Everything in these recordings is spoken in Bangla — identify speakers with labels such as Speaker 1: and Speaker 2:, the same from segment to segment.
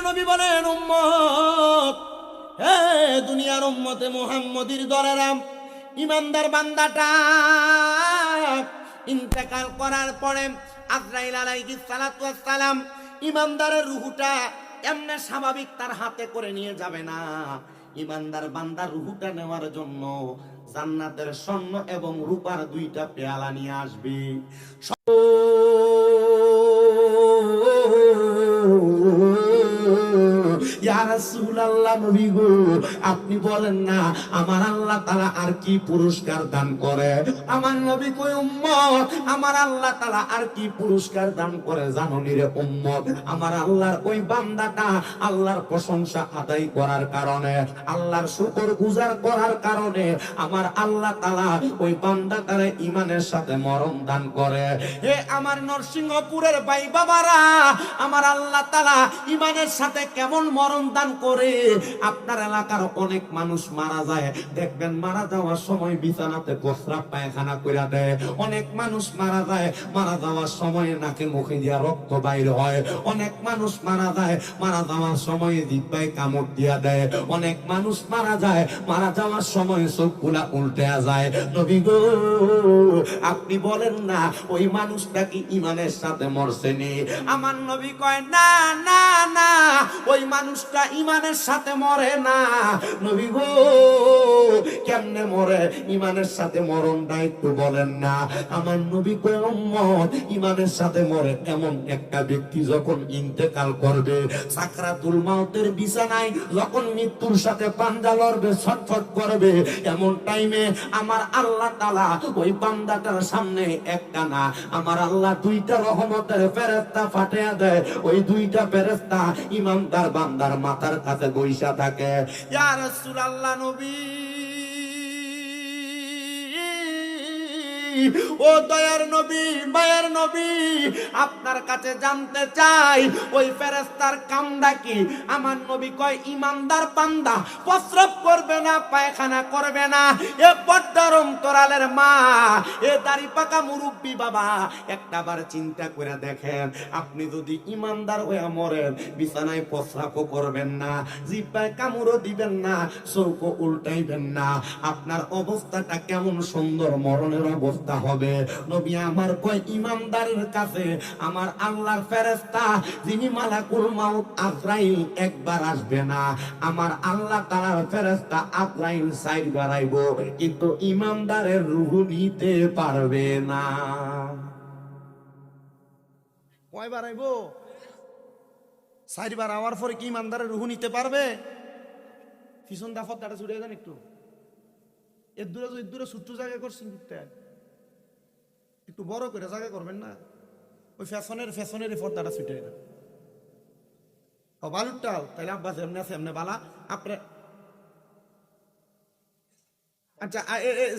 Speaker 1: নবী বলেন, উম্মত, হে দুনিয়ার উম্মতে মুহাম্মদীর দলেরা, ইমানদার বান্দাটা ইন্তেকাল করার পরে আজরাইল আলাইহিস সালাতু ওয়াস সালাম ইমানদারের রূহটা এমনি স্বাভাবিক তার হাতে করে নিয়ে যাবে না। ইমানদার বান্দার রূহটা নেওয়ার জন্য জান্নাতের স্বর্ণ এবং রূপার 2টা পেয়ালা নিয়ে আসবে। ইয়া রাসূলুল্লাহ, নবী গো, আপনি বলেন না আমার আল্লাহ তাআলা আর কি পুরস্কার দান করে? আমার নবী কই, উম্মত, আমার আল্লাহ তাআলা আর কি পুরস্কার দান করে জানো নি রে উম্মত? আমার আল্লাহর ওই বান্দাটা আল্লাহর প্রশংসা আদায় করার কারণে, আল্লাহর শুকর গুজার করার কারণে আমার আল্লাহ তাআলা ওই বান্দাটারে ঈমানের সাথে মরণ দান করে। হে আমার নরসিংহপুরের ভাই বাবারা, আমার আল্লাহ তাআলা ঈমানের সাথে কেমন মরণ দান করে। আপনার এলাকার অনেক মানুষ মারা যায়, দেখবেন মারা যাওয়ার সময় বিছানাতে প্রস্রাব পায়খানা কইরা দেয়। অনেক মানুষ মারা যায়, মারা যাওয়ার সময় নাকে মুখে দিয়া রক্ত বাইর হয়। অনেক মানুষ মারা যায়, মারা যাওয়ার সময় জিহ্বায় কামড় দিয়া দেয়। অনেক মানুষ মারা যায়, মারা যাওয়ার সময় চোখগুলা উল্টে যায়। নবী গো, আপনি বলেন না ওই মানুষটা কি ঈমানের সাথে মরছে নি? আমার নবী কয়, না না না, ওই মানুষটা ঈমানের সাথে মরে না। নবী গো, কেমনে মরে? ঈমানের সাথে মরণটা একটু বলেন না। আমার নবী কয়, উম্মত, ঈমানের সাথে মরে এমন একটা ব্যক্তি যখন ইন্তেকাল করবে, সাকরাতুল মাউতের বিছানায় যখন মৃত্যুর সাথে পাঞ্জা লড়বে, ছটফট করবে, এমন টাইমে আমার আল্লাহ তাআলা ওই বান্দাটার সামনে একটা না, আমার আল্লাহ 2টা রহমতের ফেরেশতা পাঠিয়ে দেয়। ওই 2টা ফেরেশতা ইমানদার বান্দার মাথার কাছে বইসা থাকে। ইয়া রাসূলুল্লাহ, নবী, ও দয়ার নবী, মায়ের নবী, আপনার কাছে জানতে চাই ওই ফেরেশতার কামটা কি? আমার নবী কয়, ঈমানদার বান্দা প্রস্রাব করবে না, পায়খানা করবে না। এ পর্দার অন্তরালের মা, এ দাড়ি পাকা মুরব্বী বাবা, একটাবার চিন্তা করে দেখেন, আপনি যদি ঈমানদার হয়ে মরেন, বিছানায় প্রস্রাবও করবেন না, জিহ্বায় কামড়ও দিবেন না, চোখও উল্টাইবেন না, আপনার অবস্থাটা কেমন সুন্দর মরণের অবস্থা হবে। নবী আমার কয়, ঈমানদারের কাছে আমার আল্লাহর ফেরেশতা যিনি মালাকুল মাউত আজরাইল একবার আসবে না, আমার আল্লাহ তাআলার ফেরেশতা আজরাইল 4 বার আইব, কিন্তু ঈমানদারের রূহ নিতে পারবে না। কয়বার আইব? 4 বার আওয়ার পরে কি ঈমানদারের রূহ নিতে পারবে? পিছন দাফতটা ছুটে যান একটু, এর দূরে ছোট্ট জায়গা করছেন, একটু বড় করে জায়গা করবেন না। ওই ফ্যাশনের পর্দাটা ছুটে না, বালুরটাও তাইলে আব্বাস এমনি আছে, এমনি বালা আপনি। আচ্ছা,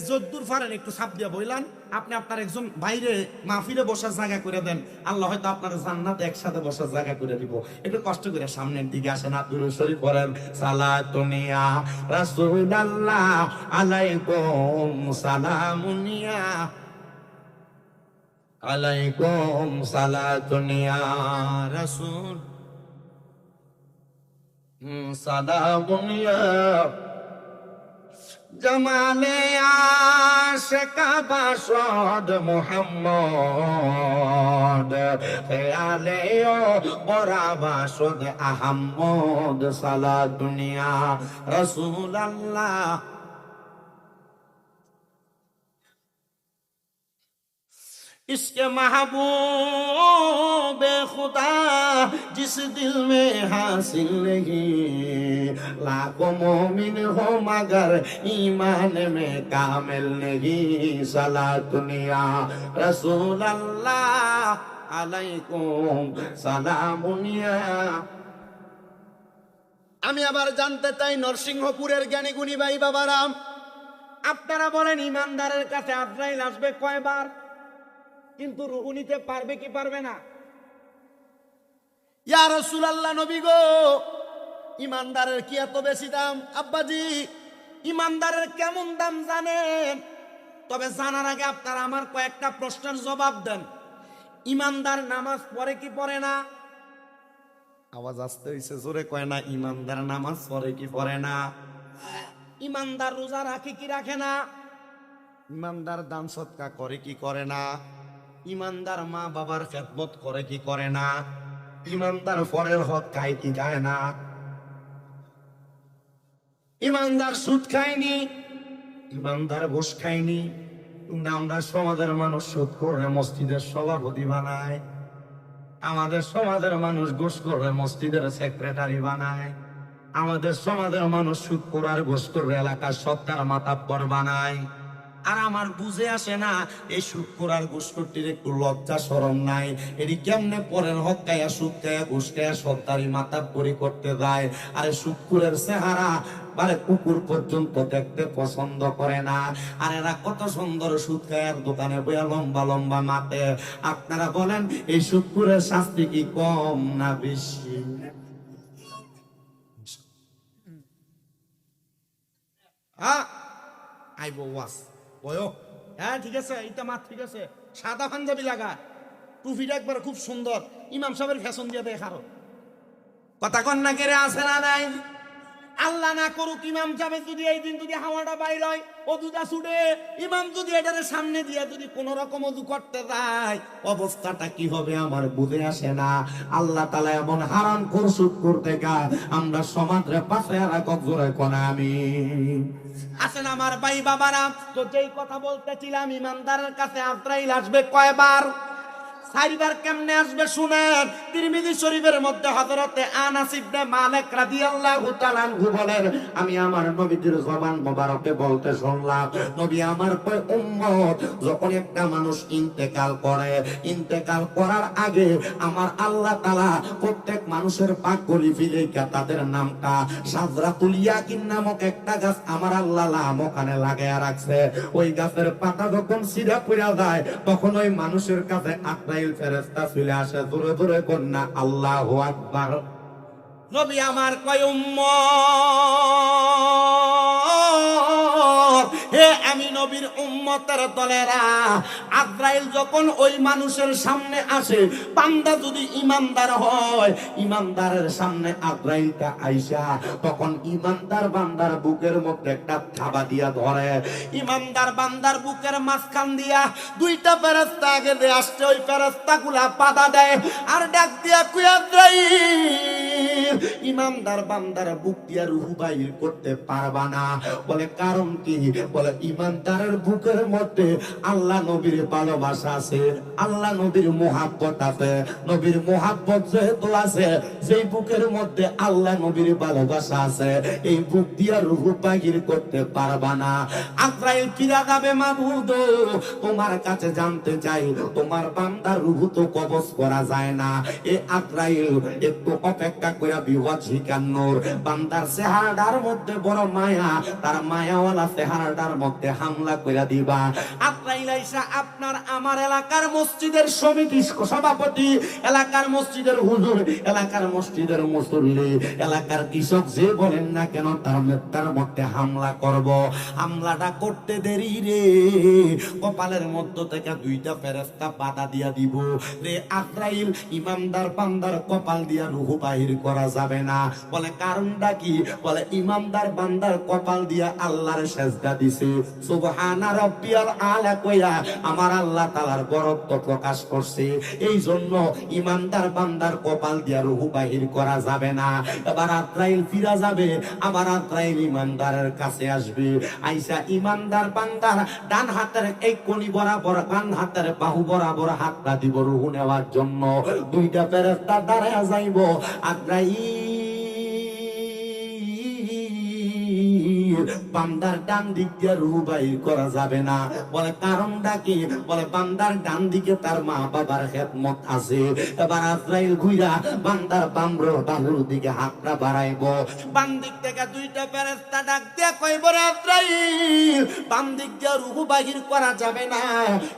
Speaker 1: যদ্দূর পারেন একটু ছাপ দিয়া বইলান, আপনি আপনার একজন বাইরে মাহফিলে বসার জায়গা করে দেন, আল্লাহ হয়তো আপনার জান্নাতে একসাথে বসার জায়গা করে দিব। একটু কষ্ট করে সামনের দিকে আসেন, দুরূদ শরীফ পড়েন। সালাতুনিয়া রাসূলুল্লাহ আলাইকুম সালামুনিয়া আলাইকুম সালাতুনিয়া রাসূল সালামুনিয়া জামালে আশিকা বাসদ মুহাম্মদ, খেয়ালে বরা বাসদ আহমদ, সালাতুনিয়া রাসূলুল্লাহ। इसके महबूब खुदा जिस दिल में हासिल नहीं, लाखों मोमिन हो मगर ईमान में कामिल नहीं, सलातुनिया रसूल अल्लाह আলাইকুম সালামুনিয়া। আমি আবার জানতে চাই, নরসিংহপুরের জ্ঞানী গুণী ভাই বাবারা, আপনারা বলেন ঈমানদারের কাছে আজরাইল আসবে কয়বার? কিন্তু রূহ নিতে পারবে কি পারবে না? ইয়া রাসূলুল্লাহ, নবী গো, ঈমানদারের কি এত বেশি দাম? আব্বাজি, ঈমানদারের কেমন দাম জানেন? তবে জানার আগে আপনারা আমার কয়েকটা প্রশ্নের জবাব দেন। ঈমানদার নামাজ পড়ে কি পড়ে না? আওয়াজ আসতে হইছে, জোরে কয় না। ইমানদার নামাজ পড়ে কি পড়ে না? ইমানদার রোজা রাখে কি রাখে না? ইমানদার দান সৎকা করে কি করে না? ইমানদার মা বাবার খেদমত করে কি করে না? ইমানদার পরের হক খায় কি খায় না? ইমানদার সুদ খায়নি, ইমানদার ঘুষ খায়নি। কিন্তু আমরা সমাজের মানুষ সুদ করে মসজিদের সভাপতি বানায়, আমাদের সমাজের মানুষ ঘুষ করে মসজিদের সেক্রেটারি বানায়, আমাদের সমাজের মানুষ সুদ করার ঘুষ করে এলাকার সত্তার মাতাব্বর বানায়। আর আমার বুঝে আসে না, এই সুদ করার ঘুষ করতে একটু লজ্জা শরম নাই? এটি কেমনে পরের হক খায়া সুদ খায়া ঘুষ খায়া সত্তারি মাতাব্বরি করতে যায়? আরে সুদখোরের চেহারা মানে কুকুর পর্যন্ত দেখতে পছন্দ করে না। আর এরা কত সুন্দর সুদ খায়ার দোকানে বইয়া লম্বা লম্বা মাতে। আপনারা বলেন এই সুদখোরের শাস্তি কি কম না বেশি? আইবো ওয়াস বয়। হ্যাঁ ঠিক আছে, এইটা মাত ঠিক আছে। সাদা পাঞ্জাবি লাগা, টুপিটা একবার খুব সুন্দর, ইমাম সাহেবের ফ্যাশন দিয়ে দেখারো। কথা কন্যা কেড়ে আসে না নাই? আল্লাহ না করুক ইমাম যাবে যদি এই দিন যদি হাওয়াটা বাইর হয়, অদুটা ছুটে, ইমাম যদি এটার সামনে দিয়ে যদি কোন রকম অদু করতে যায়, অবস্থাটা কি হবে আমার বুঝে আসে না। আল্লাহ তাআলা এমন হারাম করসুদ করতে গা আমরা সমাজে পাশে রাখক, জোরে কোন আমিন। আসেন আমার ভাই বাবারা, তো যেই কথা বলতেছিলাম, ইমানদারের কাছে আজরাইল আসবে কয়বার? 4 বার। কেমনে আসবে শুনেন। তিরমিজি শরীফের মধ্যে হযরতে আনাস ইবনে মালিক রাদিয়াল্লাহু তাআলা আনহু বলেন, আমি আমার নবীজির জবান মোবারকে বলতে শুনলাম, নবী আমার কয় উম্মত যখন একটা মানুষ ইন্তেকাল করে, ইন্তেকাল করার আগে আমার আল্লাহ তাআলা প্রত্যেক মানুষের পাক গলি ফিলেকা তাদের নামটা সাজরাতুল ইয়াকিন নামক একটা গাছ আমার আল্লাহ লাম ওখানে লাগায়া রাখছে। ওই গাছের পাতা যখন সিধা পড়া যায়, তখন ওই মানুষের কাছে ফেরেশতা চলে আসে। দূরে দূরে কন্যা আল্লাহু আকবার। নবী আমার কয় উম্মত, হে আমি নবীর উম্মতের দলেরা, আজরাইল যখন ওই মানুষের সামনে আসে, বান্দা যদি ইমানদার হয়, ইমানদারের সামনে আজরাইলটা আইসা তখন ইমানদার বান্দার বুকের মধ্যে একটা থাবা দিয়া ধরে। ইমানদার বান্দার বুকের মাঝখান দিয়া 2টা ফেরেশতা আগে দিয়ে আসছে, ওই ফেরেশতাগুলা বাধা দেয় আর ডাক দিয়া কই আজরাইল, ইমানদার বান্দার বুক দিয়া রূহ বাইর করতে পারবা না। বলে কারণ কি? বলে ইমানদারের বুকের মধ্যে আল্লাহ নবীর ভালোবাসা আছে, আল্লাহ নবীর মুহাব্বত আছে। নবীর মুহাব্বত যেহেতু আছে, যেই বুকের মধ্যে আল্লাহ নবীর ভালোবাসা আছে, এই বুক দিয়া রূহ বাইর করতে পারবা না। আজরাইল ফিরা যাবে, মাবুদ তোমার কাছে জানতে চাই, তোমার বান্দার রূহ তো কবজ করা যায় না, এ আজরাইল একটু অপেক্ষা করে বিওয়াজিকান নূর, বান্দার চেহারাটার মধ্যে বড় মায়া, তার মায়াওয়ালা চেহারাটার মধ্যে হামলা করে দিবা। আজরাইল আইসা আপনার আমার এলাকার মসজিদের সমিতি সভাপতি, এলাকার মসজিদের হুজুর, এলাকার মসজিদের মুসল্লি, এলাকার কৃষক যে বলেন না কেন, তার মধ্যে হামলা করব। হামলাটা করতে দেরি রে, কপালের মধ্য থেকে 2টা ফেরেশতা বাধা দিয়া দিব রে। আজরাইল ইমানদার বান্দার কপাল দিয়া রূহ বাহির করা যাবে না। বলে কারণটা কি? বলে ইমানদার বান্দার কপাল দিয়া আল্লাহর সেজদা দিছে, সুবহানা রাব্বিয়াল আলা কইয়া আমার আল্লাহ তাআলার বরত্ব প্রকাশ করছে, এই জন্য ইমানদার বান্দার কপাল দিয়া রূহ বাহির করা যাবে না। এবার আজরাইল ফিরা যাবে, আবার আজরাইল ইমানদারের কাছে আসবে, আইসা ইমানদার বান্দার ডান হাতের এই কনি বরাবর, বাম হাতের বাহু বরাবর হাতটা দিব রূহ নেওয়ার জন্য। 2টা ফেরেশতা দাঁড়ায়া যাইব। আজরাইল বান্দার ডান দিক দিয়ে রূহ বাইর করা যাবে না। বলে কারণটা কি? বলে বান্দার ডান দিকে তার মা বাবার খেদমত আছে। এবার আজরাইল ঘুরা বান্দার বাহুর দিকে হাতটা বাড়াইব, বাম দিক থেকে 2টা ফেরেশতা ডাক দিয়ে কইব, আজরাইল বাম দিক দিয়ে রূহ বাইর করা যাবে না,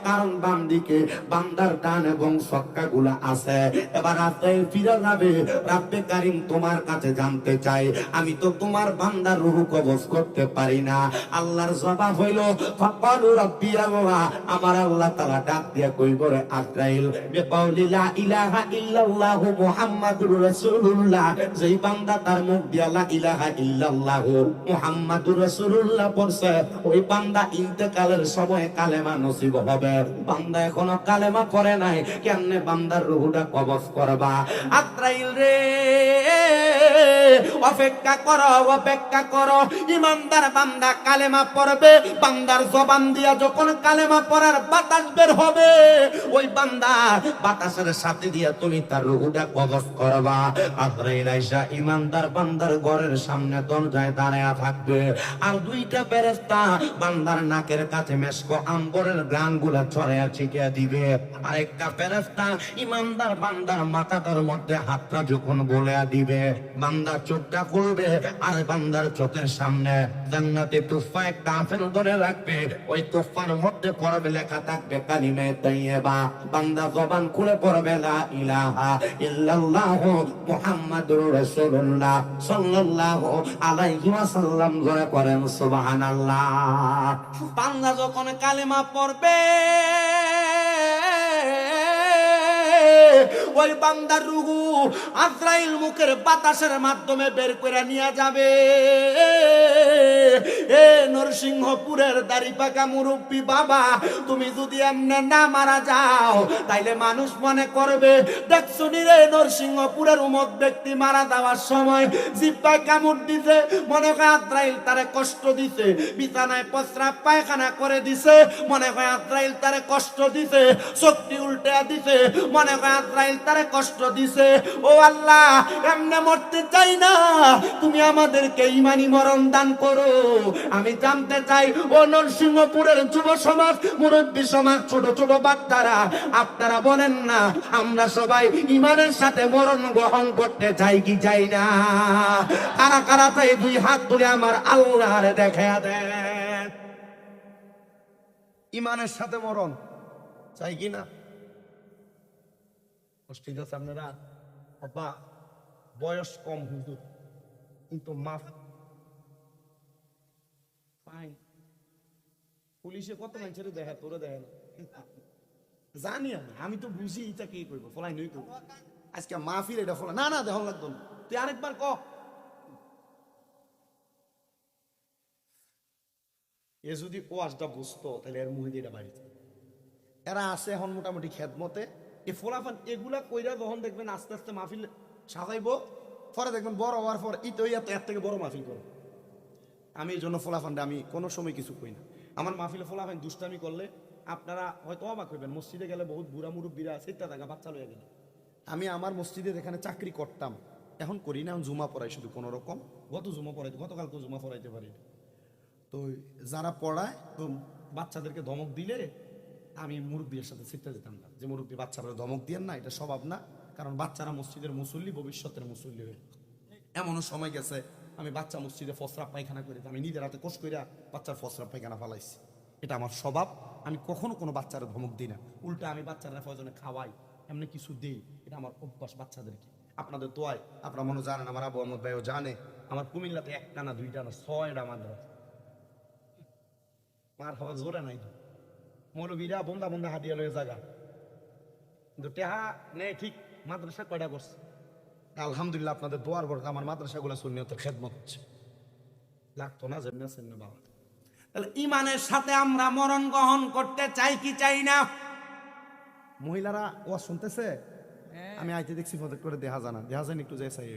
Speaker 1: কারণ বাম দিকে বান্দার ডান এবং সক্কাগুলা আছে। এবার আজরাইল ফিরে যাবে, রব্বে কারীম তোমার কাছে জানতে চাই, আমি তো তোমার বান্দার রূহ কবজ করতে পারি পারি না। আল্লাহর জবাব হইল ফাকালু রাব্বি আল্লাহ, আমার আল্লাহ তাআলা ডাক দিয়া কই করে আজরাইল বিকাউলি লা ইলাহা ইল্লাল্লাহু মুহাম্মাদুর রাসূলুল্লাহ, যেই বান্দা তার মুখ দিয়া লা ইলাহা ইল্লাল্লাহু মুহাম্মাদুর রাসূলুল্লাহ পড়ছে, ওই বান্দা ইন্তেকালের সময় কালেমা নসিব হবে। বান্দা এখনো কালেমা পড়ে নাই, কেমনে বান্দার রূহটা কবজ করবা? আজরাইল রে অপেক্ষা করো, অপেক্ষা করো। ইমানদার বান্দা কালেমা পড়বে, বান্দার জবান দিয়া যখন কালেমা পড়ার বাতাস বের হবে, ওই বান্দা বাতাসের সাথে দিয়া তুমি তার রূহটা কবজ করবা। আজরাইল আইসা ইমানদার বান্দার ঘরের সামনে দরজায় দাঁড়ায়া থাকবে, আর দুইটা ফেরেশতা বান্দার নাকের কাছে মেশকো আম্বরের গ্রানগুলা ছড়াইয়া ছিটিয়ে দিবে। আরেকটা ফেরেশতা ইমানদার বান্দার মাথাটার মধ্যে হাতটা যখন বলেয়া দিবে, বান্দা চোখটা খুলবে, আর বান্দার চোখের সামনে জান্নাতে তুফা একটা আপেল ধরে রাখবে, ওই তুফার মধ্যে পড়বে লেখা থাকবে কালিমে তাইয়্যিবা। বান্দা জবান খুলে পড়বে লা ইলাহা ইল্লাল্লাহু মুহাম্মাদুর রাসূলুল্লাহ সাল্লাল্লাহু আলাইহি ওয়াসাল্লাম। জোরে করেন সুবহানাল্লাহ। বান্দা যখন কালেমা পড়বে, ওই বান্দার রূহ আজরাইল মুখের বাতাসের মাধ্যমে বের করে নিয়ে যাবে। এ নরসিংহপুরের দাড়িপাকা মুরব্বী বাবা, তুমি যদি এমনে না মারা যাও, তাইলে মানুষ মনে করবে দেখছো নি রে নরসিংহপুরের উমক ব্যক্তি মারা যাওয়ার সময় জিহ্বায় কামড় দিছে, মনে হয় আজরাইল তারে কষ্ট দিছে, বিছানায় প্রস্রাব পায়খানা করে দিছে, মনে হয় আজরাইল তারে কষ্ট দিছে, শক্তি উল্টে দিছে, মনে হয় আজরাইল তারে কষ্ট দিছে। ও আল্লাহ, এমনে মরতে চাই না, তুমি আমাদেরকে ঈমানি মরণ দান করো। আমি জানতে চাই, ও নরসিংহপুরের যুব সমাজ, মুরব্বী সমাজ, ছোট ছোট বাচ্চারা, আপনারা বলেন না আমরা সবাই ঈমানের সাথে মরণ গ্রহণ করতে চাই কি চাই না? কারা কারা চাই দুই হাত তুলে আমার আল্লাহর দেখায়া দেন। ঈমানের সাথে মরণ চাই কি না? ঠিক আছে, আপনারা বাবা বয়স কম হুজুর, কিন্তু মাফ ফাইন। পুলিশে কত মানুষের দেখে, তোরে দেখে না জানি আমি তো বুঝি এটা কি করবো, ফলাই নই করবো আজকে মাহফিল এটা ফলা না, না দেখন লাগতো না, তুই আরেকবার ক। এ যদি ওয়াজটা বুঝতো তাহলে এর মুহে এটা বাড়িতে এরা আছে এখন মোটামুটি খেদমতে। এই ফলাফল এগুলা কইরা যখন দেখবেন আস্তে আস্তে মাহফিল সাজাইবো, পরে দেখবেন বড় হওয়ার পর এর থেকে বড় মাহফিল করো। আমি এই জন্য ফলাফানটা আমি কোনো সময় কিছু কই না। আমার মাহফিলে ফলাফান দুষ্টামি করলে আপনারা হয়তো অবাক হইবেন, মসজিদে গেলে বহুত বুড়া মুরব্বীরা সেটা থাকা বাচ্চা লইয়া গেলে। আমি আমার মসজিদে যেখানে চাকরি করতাম, এখন করি না, এখন জুমা পড়াই শুধু কোনো রকম। গতকালকে জুমা পড়াইতে পারি। তো যারা পড়ায়, তো বাচ্চাদেরকে ধমক দিলে আমি মুরব্বীর সাথে শিখতে যেতাম না, যে মুরব্বী বাচ্চারা ধমক দিয়েন না, এটা স্বভাব না। কারণ বাচ্চারা মসজিদের মুসল্লি, ভবিষ্যতের মুসল্লি হয়ে। এমনও সময় গেছে আমি বাচ্চা মসজিদে ফসরা পায়খানা করে, আমি নিজের হাতে কোষ কইরা বাচ্চার ফসরা পায়খানা ফালাইছি। এটা আমার স্বভাব। আমি কখনো কোনো বাচ্চারা ধমক দিই না, উল্টা আমি বাচ্চারা প্রয়োজনে খাওয়াই, এমনি কিছু দিই। এটা আমার অভ্যাস বাচ্চাদেরকে। আপনাদের দোয়ায় আপনারা মনে জানেন, আমার আবু আহমদ ভাইও জানে, আমার কুমিল্লাতে একটা না দুইটা না 6টা মাদ্রাসা। মার খাওয়া জোরে নাই, মৌলবীরা বন্ধা বন্ধা হাতিয়া লয়ে জায়গা, কিন্তু টেহা নেই ঠিক। মাদ্রাসা কয়টা করছে? আলহামদুলিল্লাহ, আপনাদের দোয়ার বরকত আমার মাদ্রাসাগুলো সুন্নিয়তের খেদমত হচ্ছে। লাগতো না যেমন আছেন না বাবা। তাহলে ঈমানের সাথে আমরা মরণ গ্রহণ করতে চাই কি চাই না? মহিলারা ও শুনতেছে? আমি আইতে দেখছি ফটো করে দেখা জানা একটু যাই চাই।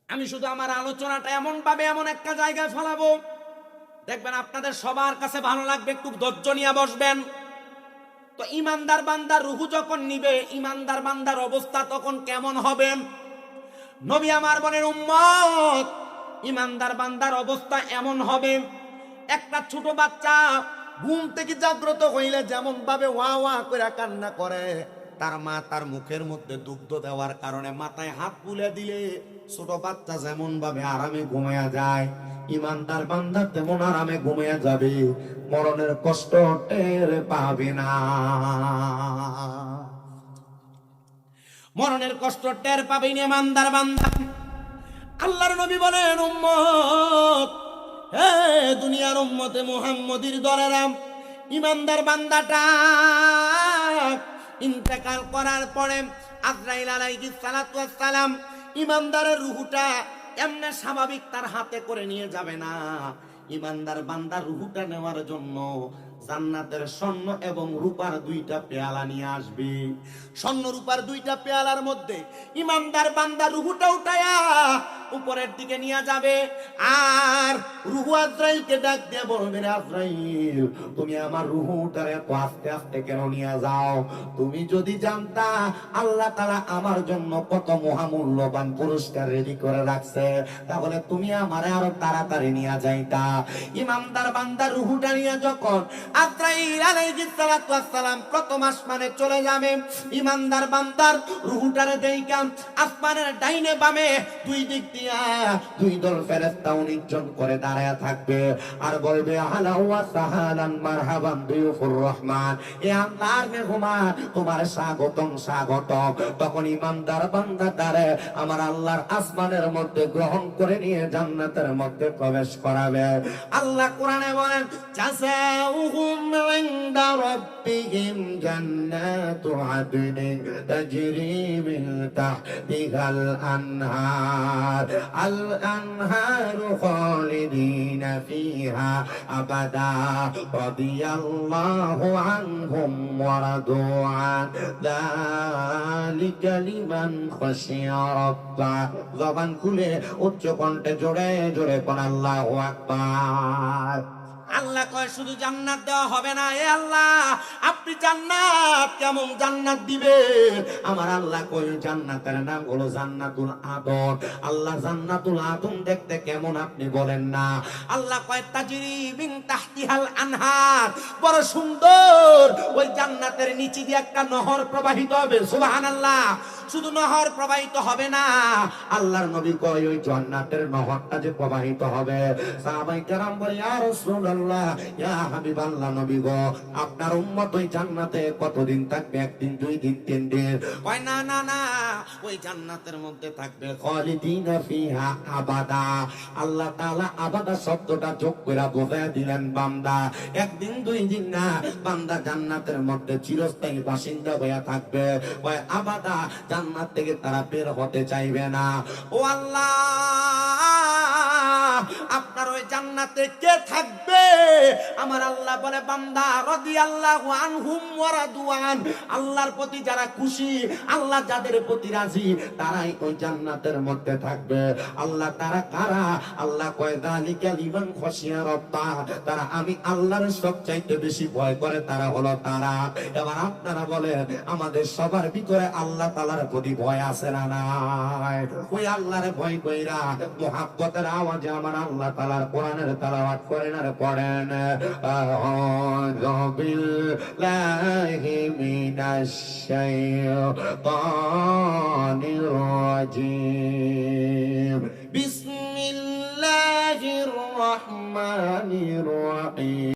Speaker 1: আমি শুধু আমার আলোচনাটা এমন ভাবে এমন একটা জায়গায় ফেলাবো, দেখবেন আপনাদের সবার কাছে ভালো লাগবে। একটু ধৈর্য নিয়ে বসবেন। তো ইমানদার বান্দার রূহ যখন নিবে, ইমানদার বান্দার অবস্থা তখন কেমন হবে? নবী আমার বলেন, উম্মত, ইমানদার বান্দার অবস্থা এমন হবে, একটা ছোট বাচ্চা ঘুম থেকে জাগ্রত হইলে যেমন ভাবে ওয়া ওয়া করে কান্না করে, তার মা তার মুখের মধ্যে দুগ্ধ দেওয়ার কারণে মাথায় হাত তুলে দিলে ছোট বাচ্চা যেমন ভাবে আরামে ঘুমিয়ে যায়, ইমানদার বান্দা তেমন আরামে ঘুমিয়ে যাবে, মরণের কষ্ট টের পাবে না। মরণের কষ্ট টের পাবে না ইমানদার বান্দা। আল্লাহর নবী বলেন, উম্মত, হে দুনিয়ার উম্মতে মুহাম্মদীর দলেরা, ইমানদার বান্দাটা ইন্তেকাল করার পরে আজরাইল আলাইহিস সালাতু ওয়াস সালাম ইমানদারের রূহটা এমনি স্বাভাবিক তার হাতে করে নিয়ে যাবে না। ইমানদার বান্দার রূহটা নেওয়ার জন্য জান্নাতের স্বর্ণ এবং রূপার দুইটা পেয়ালা নিয়ে আসবে। স্বর্ণ রূপার দুইটা পেয়ালার মধ্যে ইমানদার বান্দার রূহটা উঠায়া উপরের দিকে নিয়ে যাবে। আর রূহ আজরাইলকে ডাক দিয়ে বলবে, আজরাইল, তুমি আমার রূহটারে এত আস্তে আস্তে কেন নিয়ে যাও? তুমি যদি জানতা আল্লাহ তাআলা আমার জন্য কত মহামূল্যবান পুরস্কার রেডি করে রাখছে, তাহলে তুমি আমারে আরো তাড়াতাড়ি নিয়ে যাইতা। ইমানদার বান্দার রূহটা নিয়ে যখন আজরাইল আলাইহিস সালাতু ওয়াস সালাম প্রথম আসমানে চলে যাবে, ইমানদার বান্দার রূহটারে দেইকা আসমানের ডাইনে বামে দুই দিক দিয়া দুই দল ফেরেশতা 19 জন করে দাঁড়ায়া থাকবে আর বলবে, আহলা ওয়া সাহালান মারহাবান বিয়ুফুর রহমান, এ আল্লাহর মেহমান, তোমার স্বাগতম স্বাগতম। তখন ইমানদার বান্দা দাঁড়ে আমার আল্লাহর আসমানের মধ্যে গ্রহণ করে নিয়ে জান্নাতের মধ্যে প্রবেশ করাবে। আল্লাহ কোরআনে বলেন, জাযাউহুম ইনদা রাব্বিহিম জান্নাতু আদনিন তাজরি মিন তাহতিহাল আনহার আল আনহারু খালিদিনা ফিহা আবাদা রাদিয়াল্লাহু আনহুম ওয়া রাদু আন যালিকা লিমান খাশিয়া রাব্বা। জবান খুলে উচ্চ কণ্ঠে জোরে জোরে কোন আল্লাহু আকবার। আল্লাহ কয়, শুধু জান্নাত দেওয়া হবে না, এ আল্লাহ আপনি জান্নাত কেমন জান্নাত দিবেন? আমার আল্লাহ কয়, জান্নাতের নাম হলো জান্নাতুল আদন। আল্লাহ জান্নাতুল আদন দেখতে কেমন আপনি বলেন না? আল্লাহ কয়, তাজরি মিন তাহতিহাল আনহার, বড় সুন্দর ওই জান্নাতের নিচে দিয়ে একটা নহর প্রবাহিত হবে। সুবহানাল্লাহ। শুধু নহর প্রবাহিত হবে না, আল্লাহর নবী কয় ওই জান্নাতের নহরটা যে প্রবাহিত হবে, সাহাবায়ে কেরাম বলে, ইয়া রাসূলুল্লাহ, ইয়া হাবিবাল্লাহ, নবী গো, আপনার উম্মত ওই জান্নাতে কতদিন থাকবে? একদিন, দুই দিন, তিন দিন? কয়, না না না, ওই জান্নাতের মধ্যে থাকবে খালিদিনা ফিহা আবাদা। আল্লাহ তাআলা আবাদা শব্দটা যোগ করে বোঝায় দিলেন, বান্দা একদিন দুই দিন না, বান্দা জান্নাতের মধ্যে চিরস্থায়ী বাসিন্দা হয়ে থাকবে। কয় আবাদা, জান্নাত থেকে তারা বের হতে চাইবে না। ও আল্লাহ, আপনার ওই জান্নাতে কে থাকবে? আমার আল্লাহ বলে, বান্দা রাদিয়াল্লাহু আনহুম ওয়া রাদু আন, আল্লাহর প্রতি যারা খুশি, আল্লাহ যাদের প্রতি রাজি, তারাই ওই জান্নাতের মধ্যে থাকবে। আল্লাহ তারা কারা? আল্লাহ কয়, যালিকা লিমান খাশিয়া রাব্বা, তারা আমি আল্লাহর সবচাইতে বেশি ভয় করে, তারা হলো তারা। এবার আপনারা বলেন, আমাদের সবার ভিতরে আল্লাহ তাআলার প্রতি ভয় আছে না নাই? ওই আল্লাহর ভয় কইরা মুহাব্বতের আওয়াজে আমার আল্লাহ তাআলার কোরআনের তেলাওয়াত করেন আর পড়েন, আউযু বিল্লাহি মিনাশ শাইতানির রাজীম, বিসমিল্লাহির রহমানির রহিম।